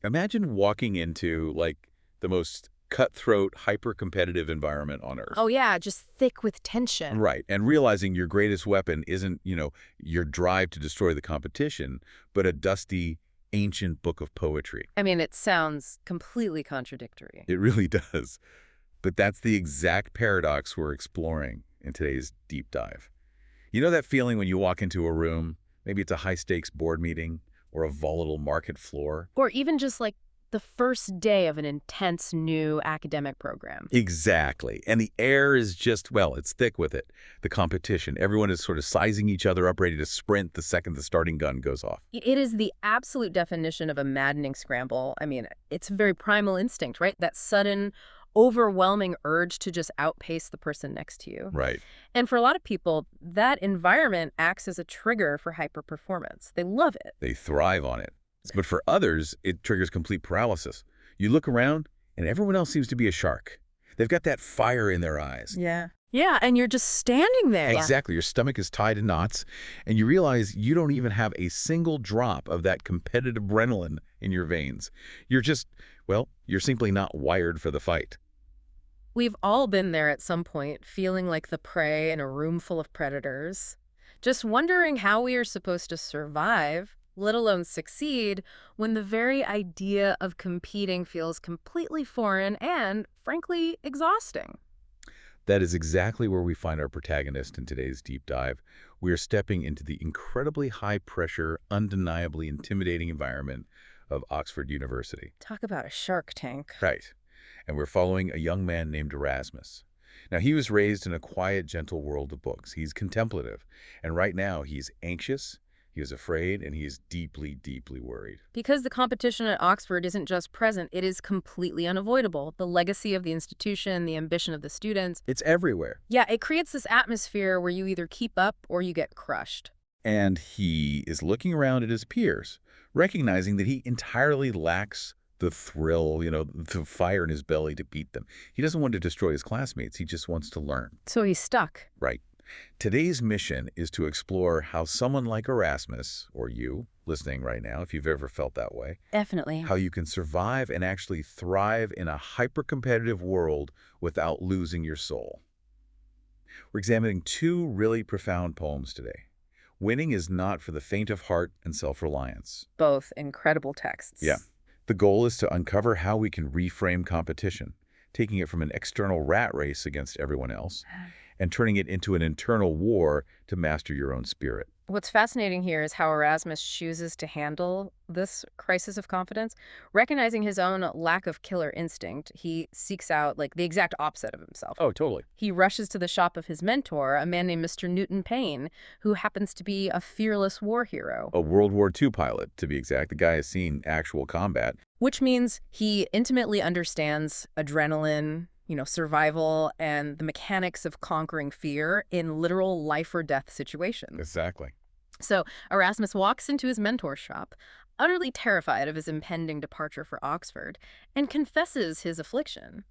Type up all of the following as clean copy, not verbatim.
Imagine walking into, like, the most cutthroat, hyper-competitive environment on Earth. Oh yeah, just thick with tension. Right, and realizing your greatest weapon isn't, your drive to destroy the competition, but a dusty, ancient book of poetry. I mean, it sounds completely contradictory. It really does. But that's the exact paradox we're exploring in today's deep dive. You know that feeling when you walk into a room, maybe it's a high-stakes board meeting or a volatile market floor? Or even just like the first day of an intense new academic program. Exactly. And the air is just, well, it's thick with it. The competition. Everyone is sort of sizing each other up, ready to sprint the second the starting gun goes off. It is the absolute definition of a maddening scramble. I mean, it's a very primal instinct, right? That sudden, overwhelming urge to just outpace the person next to you. Right. And for a lot of people, that environment acts as a trigger for hyperperformance. They love it. They thrive on it. But for others, it triggers complete paralysis. You look around, and everyone else seems to be a shark. They've got that fire in their eyes. Yeah. Yeah, and you're just standing there. Exactly. Your stomach is tied in knots, and you realize you don't even have a single drop of that competitive adrenaline in your veins. You're just, well, you're simply not wired for the fight. We've all been there at some point, feeling like the prey in a room full of predators, just wondering how we are supposed to survive, let alone succeed, when the very idea of competing feels completely foreign and, frankly, exhausting. That is exactly where we find our protagonist in today's deep dive. We are stepping into the incredibly high-pressure, undeniably intimidating environment of Oxford University. Talk about a shark tank. Right. And we're following a young man named Erasmus. Now, he was raised in a quiet, gentle world of books. He's contemplative. And right now, he's anxious, he is afraid, and he is deeply, deeply worried. Because the competition at Oxford isn't just present, it is completely unavoidable. The legacy of the institution, the ambition of the students. It's everywhere. Yeah, it creates this atmosphere where you either keep up or you get crushed. And he is looking around at his peers, recognizing that he entirely lacks the thrill, the fire in his belly to beat them. He doesn't want to destroy his classmates. He just wants to learn. So he's stuck. Right. Today's mission is to explore how someone like Erasmus, or you, listening right now, if you've ever felt that way, Definitely. how you can survive and actually thrive in a hyper-competitive world without losing your soul. We're examining two really profound poems today. Winning is not for the faint of heart and self-reliance. Both incredible texts. Yeah. The goal is to uncover how we can reframe competition, taking it from an external rat race against everyone else, and turning it into an internal war to master your own spirit. What's fascinating here is how Erasmus chooses to handle this crisis of confidence. Recognizing his own lack of killer instinct, he seeks out the exact opposite of himself. Oh, totally. He rushes to the shop of his mentor, a man named Mr. Newton Payne, who happens to be a fearless war hero. A World War II pilot, to be exact. The guy has seen actual combat. Which means he intimately understands adrenaline, survival, and the mechanics of conquering fear in literal life or death situations. Exactly. So Erasmus walks into his mentor's shop, utterly terrified of his impending departure for Oxford, and confesses his affliction.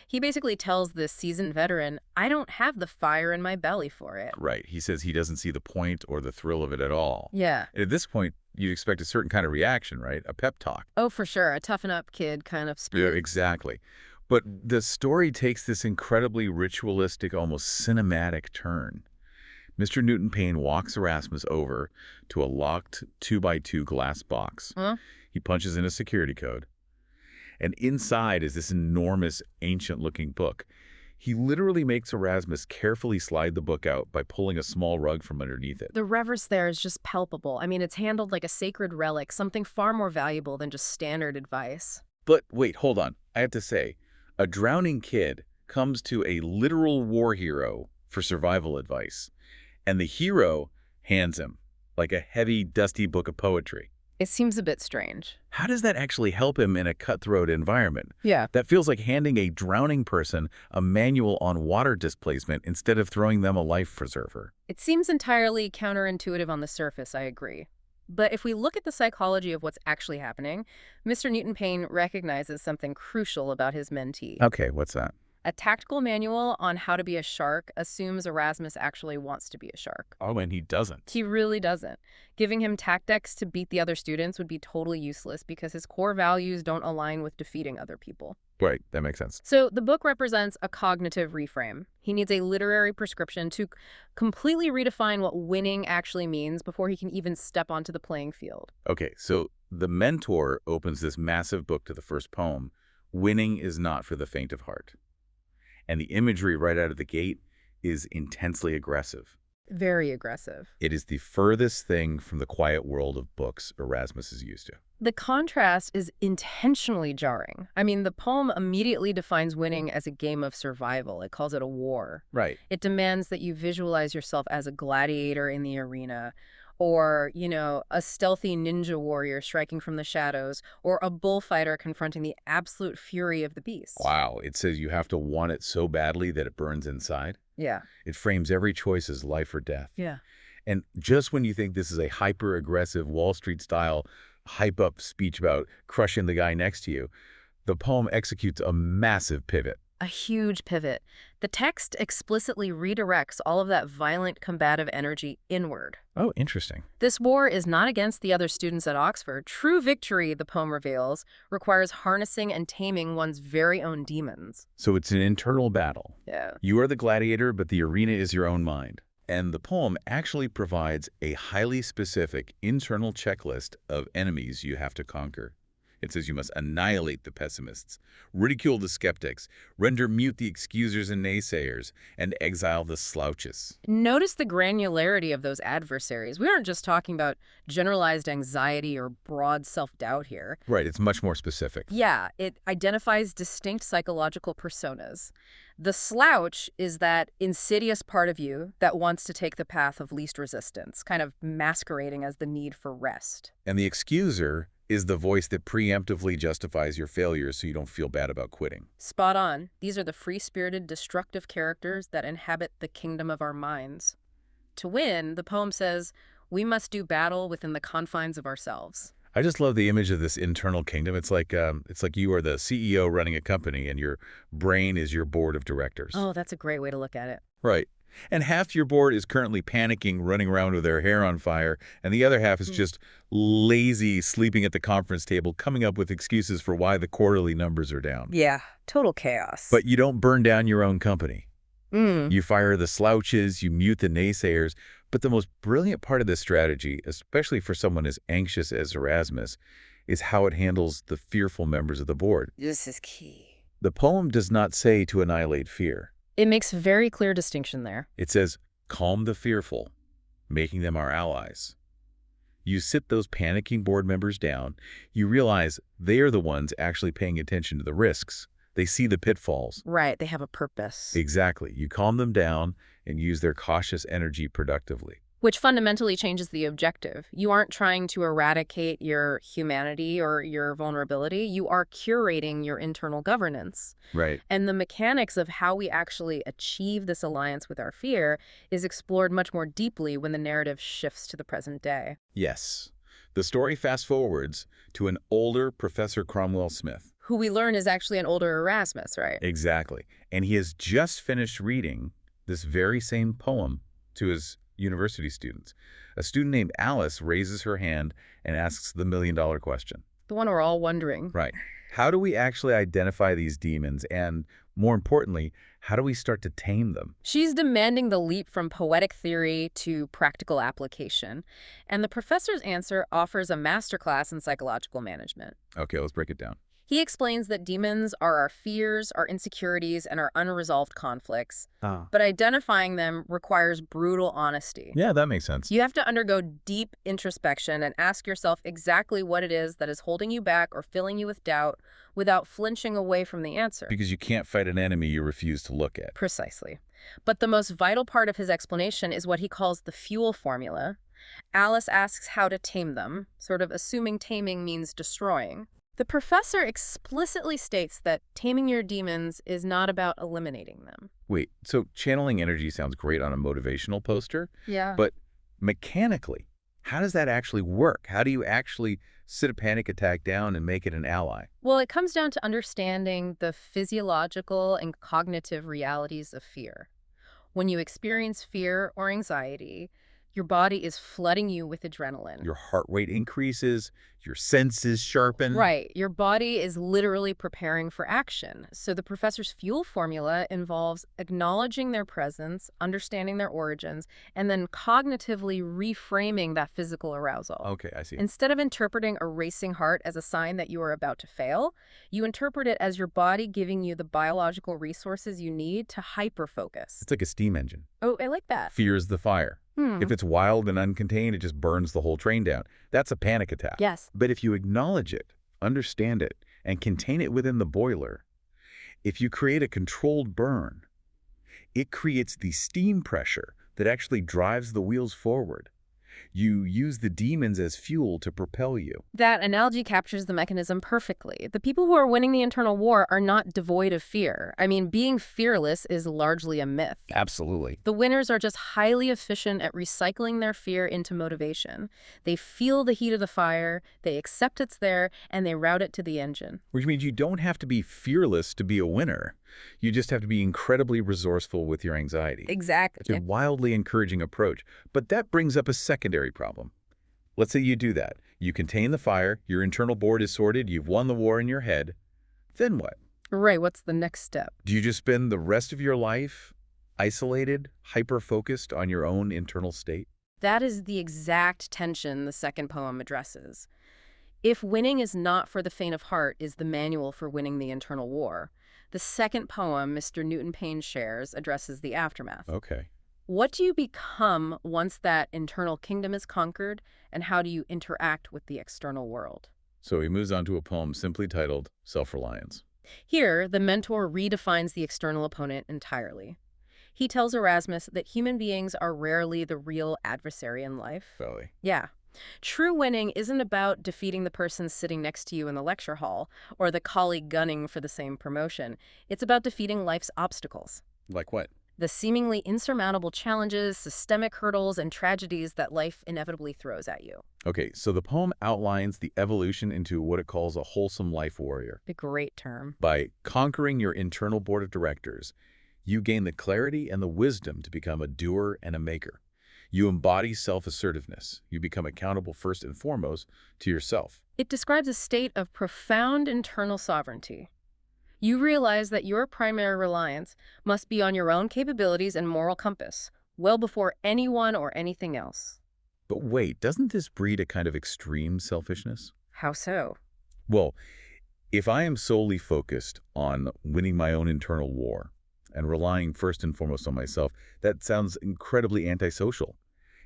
He basically tells this seasoned veteran, I don't have the fire in my belly for it. Right. He says he doesn't see the point or the thrill of it at all. Yeah. And at this point, you'd expect a certain kind of reaction, right? A pep talk. Oh, for sure. A toughen up kid kind of spirit. Yeah, exactly. But the story takes this incredibly ritualistic, almost cinematic turn. Mr. Newton Payne walks Erasmus over to a locked 2x2 glass box. Huh? He punches in a security code. And inside is this enormous, ancient-looking book. He literally makes Erasmus carefully slide the book out by pulling a small rug from underneath it. The reverence there is just palpable. I mean, it's handled like a sacred relic, something far more valuable than just standard advice. But wait, hold on. I have to say, a drowning kid comes to a literal war hero for survival advice. And the hero hands him like a heavy, dusty book of poetry. It seems a bit strange. How does that actually help him in a cutthroat environment? Yeah. That feels like handing a drowning person a manual on water displacement instead of throwing them a life preserver. It seems entirely counterintuitive on the surface, I agree. But if we look at the psychology of what's actually happening, Mr. Newton Payne recognizes something crucial about his mentee. Okay, what's that? A tactical manual on how to be a shark assumes Erasmus actually wants to be a shark. Oh, and he doesn't. He really doesn't. Giving him tactics to beat the other students would be totally useless because his core values don't align with defeating other people. Right, that makes sense. So the book represents a cognitive reframe. He needs a literary prescription to completely redefine what winning actually means before he can even step onto the playing field. Okay, so the mentor opens this massive book to the first poem, Winning is Not for the Faint of Heart. And the imagery right out of the gate is intensely aggressive. Very aggressive. It is the furthest thing from the quiet world of books Erasmus is used to. The contrast is intentionally jarring. I mean, the poem immediately defines winning as a game of survival. It calls it a war. Right. It demands that you visualize yourself as a gladiator in the arena, or, a stealthy ninja warrior striking from the shadows, or a bullfighter confronting the absolute fury of the beast. Wow, it says you have to want it so badly that it burns inside. Yeah. It frames every choice as life or death. Yeah. And just when you think this is a hyper-aggressive Wall Street-style hype-up speech about crushing the guy next to you, the poem executes a massive pivot. A huge pivot. The text explicitly redirects all of that violent, combative energy inward. Oh, interesting. This war is not against the other students at Oxford. True victory, the poem reveals, requires harnessing and taming one's very own demons. So it's an internal battle. Yeah. You are the gladiator, but the arena is your own mind. And the poem actually provides a highly specific internal checklist of enemies you have to conquer. It says you must annihilate the pessimists, ridicule the skeptics, render mute the excusers and naysayers, and exile the slouches. Notice the granularity of those adversaries. We aren't just talking about generalized anxiety or broad self-doubt here. Right, it's much more specific. Yeah, it identifies distinct psychological personas. The slouch is that insidious part of you that wants to take the path of least resistance, kind of masquerading as the need for rest. And the excuser is the voice that preemptively justifies your failures so you don't feel bad about quitting. Spot on. These are the free-spirited, destructive characters that inhabit the kingdom of our minds. To win, the poem says, we must do battle within the confines of ourselves. I just love the image of this internal kingdom. It's like you are the CEO running a company and your brain is your board of directors. Oh, that's a great way to look at it. Right. And half your board is currently panicking, running around with their hair on fire, and the other half is just lazy, sleeping at the conference table, coming up with excuses for why the quarterly numbers are down. Yeah, total chaos. But you don't burn down your own company. You fire the slouches, you mute the naysayers. But the most brilliant part of this strategy, especially for someone as anxious as Erasmus, is how it handles the fearful members of the board. This is key. The poem does not say to annihilate fear. It makes very clear distinction there. It says, calm the fearful, making them our allies. You sit those panicking board members down, you realize they are the ones actually paying attention to the risks. They see the pitfalls. Right, they have a purpose. Exactly. You calm them down and use their cautious energy productively. Which fundamentally changes the objective. You aren't trying to eradicate your humanity or your vulnerability. You are curating your internal governance. Right. And the mechanics of how we actually achieve this alliance with our fear is explored much more deeply when the narrative shifts to the present day. Yes. The story fast forwards to an older Professor Cromwell-Smith. Who we learn is actually an older Erasmus, right? Exactly. And he has just finished reading this very same poem to his university students. A student named Alice raises her hand and asks the million-dollar question. The one we're all wondering. Right. How do we actually identify these demons? And more importantly, how do we start to tame them? She's demanding the leap from poetic theory to practical application. And the professor's answer offers a masterclass in psychological management. Okay, let's break it down. He explains that demons are our fears, our insecurities, and our unresolved conflicts. But identifying them requires brutal honesty. Yeah, that makes sense. You have to undergo deep introspection and ask yourself exactly what it is that is holding you back or filling you with doubt without flinching away from the answer. Because you can't fight an enemy you refuse to look at. Precisely. But the most vital part of his explanation is what he calls the fuel formula. Alice asks how to tame them, sort of assuming taming means destroying. The professor explicitly states that taming your demons is not about eliminating them. Wait, so channeling energy sounds great on a motivational poster, Yeah. but mechanically, How does that actually work? How do you actually sit a panic attack down and make it an ally? Well, it comes down to understanding the physiological and cognitive realities of fear. When you experience fear or anxiety, your body is flooding you with adrenaline. Your heart rate increases, your senses sharpen. Right. Your body is literally preparing for action. So the professor's fuel formula involves acknowledging their presence, understanding their origins, and then cognitively reframing that physical arousal. Okay, I see. Instead of interpreting a racing heart as a sign that you are about to fail, you interpret it as your body giving you the biological resources you need to hyper-focus. It's like a steam engine. Oh, I like that. Fears the fire. If it's wild and uncontained, it just burns the whole train down. That's a panic attack. Yes. But if you acknowledge it, understand it, and contain it within the boiler, if you create a controlled burn, it creates the steam pressure that actually drives the wheels forward. You use the demons as fuel to propel you. That analogy captures the mechanism perfectly. The people who are winning the internal war are not devoid of fear. I mean, being fearless is largely a myth. Absolutely. The winners are just highly efficient at recycling their fear into motivation. They feel the heat of the fire, they accept it's there, and they route it to the engine. Which means you don't have to be fearless to be a winner. You just have to be incredibly resourceful with your anxiety. Exactly. It's a wildly encouraging approach. But that brings up a secondary problem. Let's say you do that. You contain the fire, your internal board is sorted, you've won the war in your head. Then what? Right, what's the next step? Do you just spend the rest of your life isolated, hyper-focused on your own internal state? That is the exact tension the second poem addresses. If winning is not for the faint of heart is the manual for winning the internal war, the second poem Mr. Newton Payne shares addresses the aftermath. Okay. What do you become once that internal kingdom is conquered, and how do you interact with the external world? So he moves on to a poem simply titled Self-Reliance. Here, the mentor redefines the external opponent entirely. He tells Erasmus that human beings are rarely the real adversary in life. Belly. Yeah. True winning isn't about defeating the person sitting next to you in the lecture hall or the colleague gunning for the same promotion. It's about defeating life's obstacles. Like what? The seemingly insurmountable challenges, systemic hurdles, and tragedies that life inevitably throws at you. Okay, so the poem outlines the evolution into what it calls a wholesome life warrior. A great term. By conquering your internal board of directors, you gain the clarity and the wisdom to become a doer and a maker. You embody self-assertiveness. You become accountable first and foremost to yourself. It describes a state of profound internal sovereignty. You realize that your primary reliance must be on your own capabilities and moral compass, well before anyone or anything else. But wait, doesn't this breed a kind of extreme selfishness? How so? Well, if I am solely focused on winning my own internal war and relying first and foremost on myself, that sounds incredibly antisocial.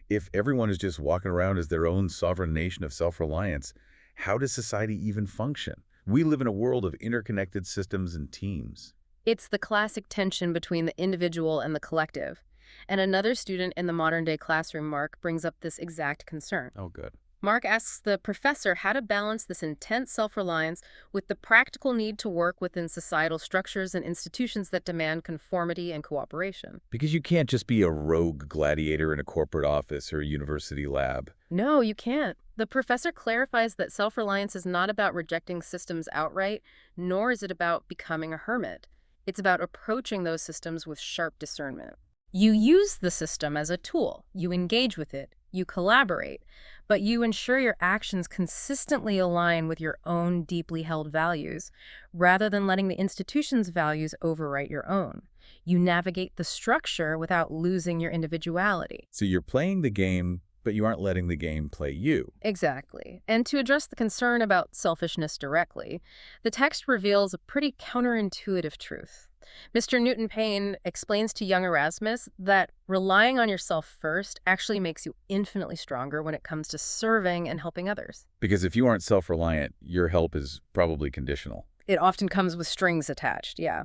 If everyone is just walking around as their own sovereign nation of self-reliance, how does society even function? We live in a world of interconnected systems and teams. It's the classic tension between the individual and the collective. And another student in the modern-day classroom, Mark, brings up this exact concern. Oh, good. Mark asks the professor how to balance this intense self-reliance with the practical need to work within societal structures and institutions that demand conformity and cooperation. Because you can't just be a rogue gladiator in a corporate office or a university lab. No, you can't. The professor clarifies that self-reliance is not about rejecting systems outright, nor is it about becoming a hermit. It's about approaching those systems with sharp discernment. You use the system as a tool. You engage with it. You collaborate. But you ensure your actions consistently align with your own deeply held values, rather than letting the institution's values overwrite your own. You navigate the structure without losing your individuality. So you're playing the game, but you aren't letting the game play you. Exactly. And to address the concern about selfishness directly, the text reveals a pretty counterintuitive truth. Mr. Newton Payne explains to young Erasmus that relying on yourself first actually makes you infinitely stronger when it comes to serving and helping others. Because if you aren't self-reliant, your help is probably conditional. It often comes with strings attached, yeah.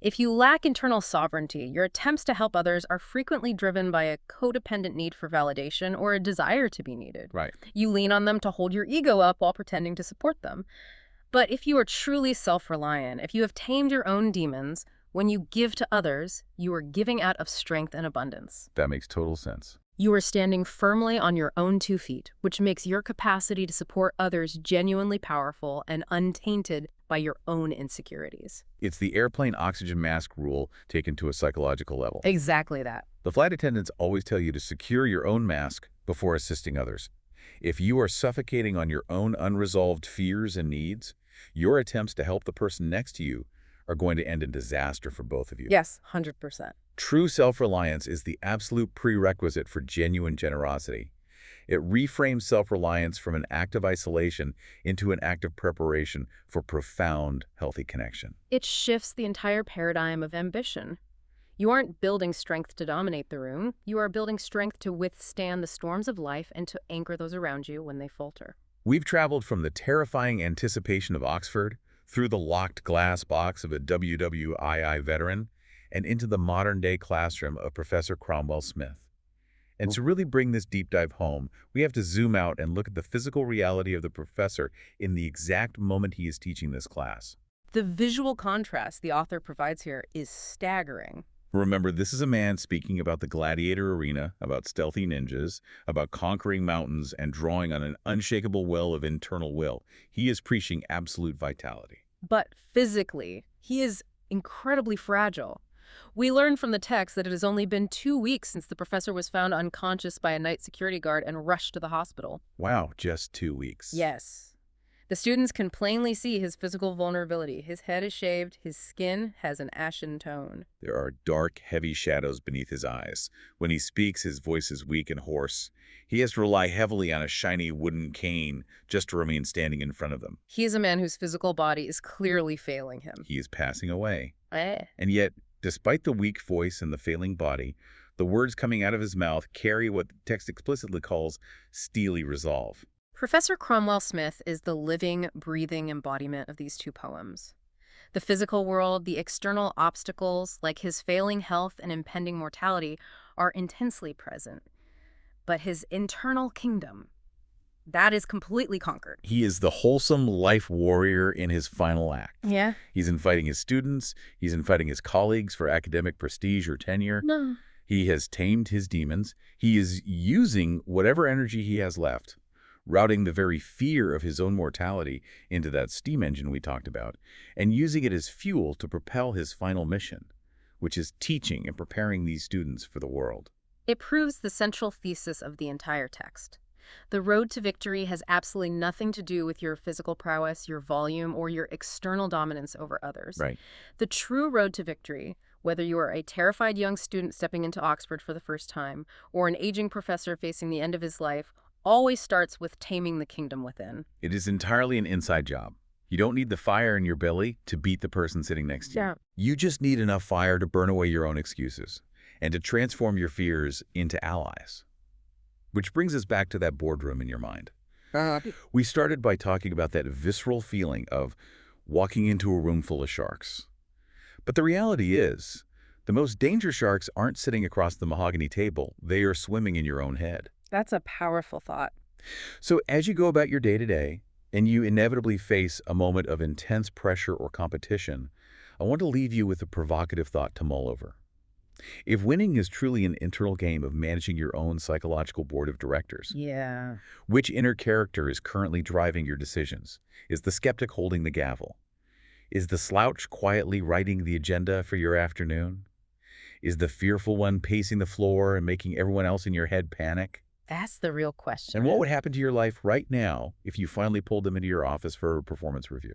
If you lack internal sovereignty, your attempts to help others are frequently driven by a codependent need for validation or a desire to be needed. Right. You lean on them to hold your ego up while pretending to support them. But if you are truly self-reliant, if you have tamed your own demons, when you give to others, you are giving out of strength and abundance. That makes total sense. You are standing firmly on your own 2 feet, which makes your capacity to support others genuinely powerful and untainted by your own insecurities. It's the airplane oxygen mask rule taken to a psychological level. Exactly that. The flight attendants always tell you to secure your own mask before assisting others. If you are suffocating on your own unresolved fears and needs, your attempts to help the person next to you are going to end in disaster for both of you. Yes, 100%. True self-reliance is the absolute prerequisite for genuine generosity. It reframes self-reliance from an act of isolation into an act of preparation for profound, healthy connection. It shifts the entire paradigm of ambition. You aren't building strength to dominate the room. You are building strength to withstand the storms of life and to anchor those around you when they falter. We've traveled from the terrifying anticipation of Oxford, through the locked glass box of a WWII veteran, and into the modern-day classroom of Professor Cromwell-Smith. And to really bring this deep dive home, we have to zoom out and look at the physical reality of the professor in the exact moment he is teaching this class. The visual contrast the author provides here is staggering. Remember, this is a man speaking about the gladiator arena, about stealthy ninjas, about conquering mountains and drawing on an unshakable well of internal will. He is preaching absolute vitality. But physically, he is incredibly fragile. We learn from the text that it has only been 2 weeks since the professor was found unconscious by a night security guard and rushed to the hospital. Wow, just 2 weeks. Yes. The students can plainly see his physical vulnerability. His head is shaved, his skin has an ashen tone. There are dark, heavy shadows beneath his eyes. When he speaks, his voice is weak and hoarse. He has to rely heavily on a shiny wooden cane just to remain standing in front of them. He is a man whose physical body is clearly failing him. He is passing away. Eh. And yet, despite the weak voice and the failing body, the words coming out of his mouth carry what the text explicitly calls steely resolve. Professor Cromwell-Smith is the living, breathing embodiment of these two poems. The physical world, the external obstacles, like his failing health and impending mortality, are intensely present. But his internal kingdom, that is completely conquered. He is the wholesome life warrior in his final act. Yeah? He's inviting his students. He's inviting his colleagues for academic prestige or tenure. No. He has tamed his demons. He is using whatever energy he has left, routing the very fear of his own mortality into that steam engine we talked about, and using it as fuel to propel his final mission, which is teaching and preparing these students for the world. It proves the central thesis of the entire text. The road to victory has absolutely nothing to do with your physical prowess, your volume, or your external dominance over others. Right. The true road to victory, whether you are a terrified young student stepping into Oxford for the first time, or an aging professor facing the end of his life, always starts with taming the kingdom within. It is entirely an inside job. You don't need the fire in your belly to beat the person sitting next to you. Yeah. You just need enough fire to burn away your own excuses and to transform your fears into allies. Which brings us back to that boardroom in your mind. We started by talking about that visceral feeling of walking into a room full of sharks. But the reality is, the most dangerous sharks aren't sitting across the mahogany table. They are swimming in your own head. That's a powerful thought. So as you go about your day-to-day, and you inevitably face a moment of intense pressure or competition, I want to leave you with a provocative thought to mull over. If winning is truly an internal game of managing your own psychological board of directors, Yeah. which inner character is currently driving your decisions? Is the skeptic holding the gavel? Is the slouch quietly writing the agenda for your afternoon? Is the fearful one pacing the floor and making everyone else in your head panic? That's the real question. And what would happen to your life right now if you finally pulled them into your office for a performance review?